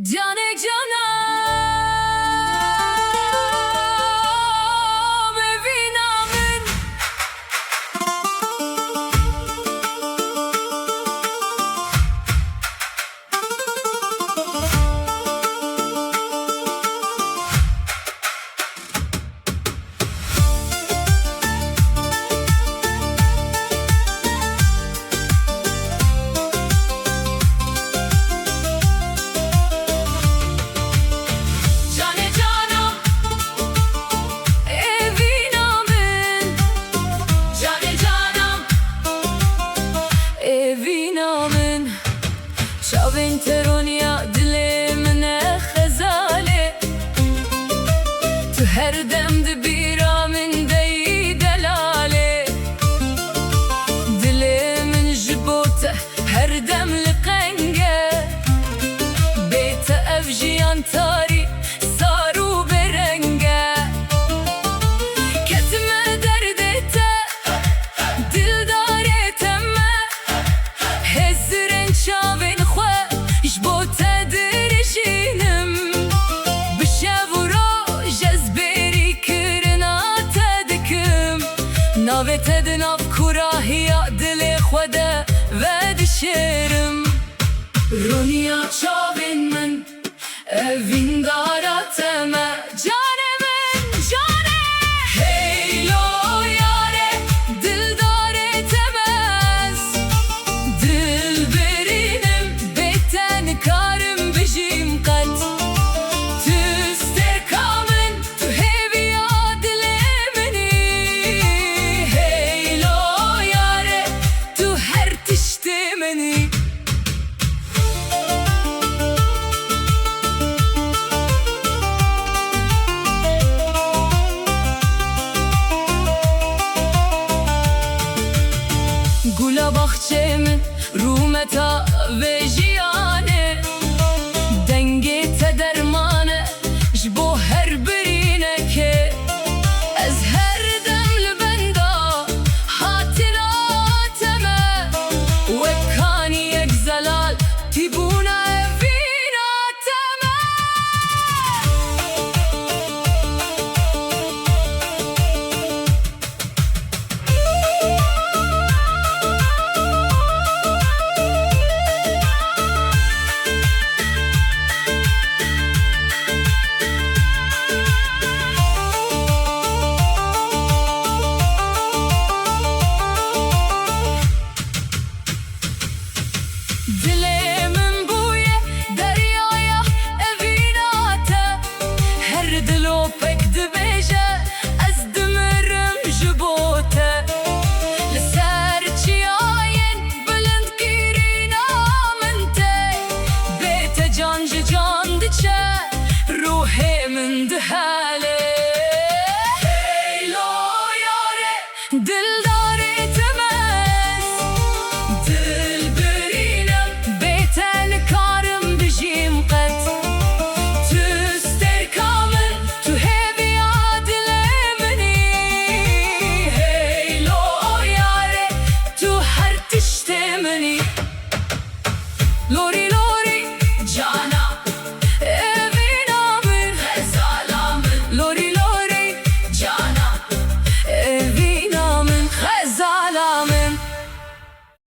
Cane canım evinamın evinamın Şavin teronya dilimine xezale Tu her demdi biramin deyi delale Dilimin jibote her demli qenge Beyte evjiyan tari saru berenge Ketme derdete dildare temme Hezren çavin xwe jbote dirişinim Bişevuro jezberi kirina tedikim Navete dinav kurahiya dili xwe de ve dişerim Roniya çavin min evin dara teme Canemin cane Heylo yare dildare temez Dilberinim beyten karım bijim kat Tüster kamın tu heviya dilemini Heylo yare tu her tiştemeni Gula bahçemin rumeta ve jiyane Denge te dermane jbo her birine ke Ez her demli benda hatirateme Ve kaniyek zelal tibuna evina teme Dilimin buye deryaya evinate Her dilo pek dibeje ez dimirim jibote Li ser çiyayen bilind kirina mente Beyte can ji can diçe ruhimin dihale Heylo yare dildare temez Dilberinim beyten karım bijim kat Tüster kamın tu heviya dilemini Heylo yare tu her tiştemeni Lori lo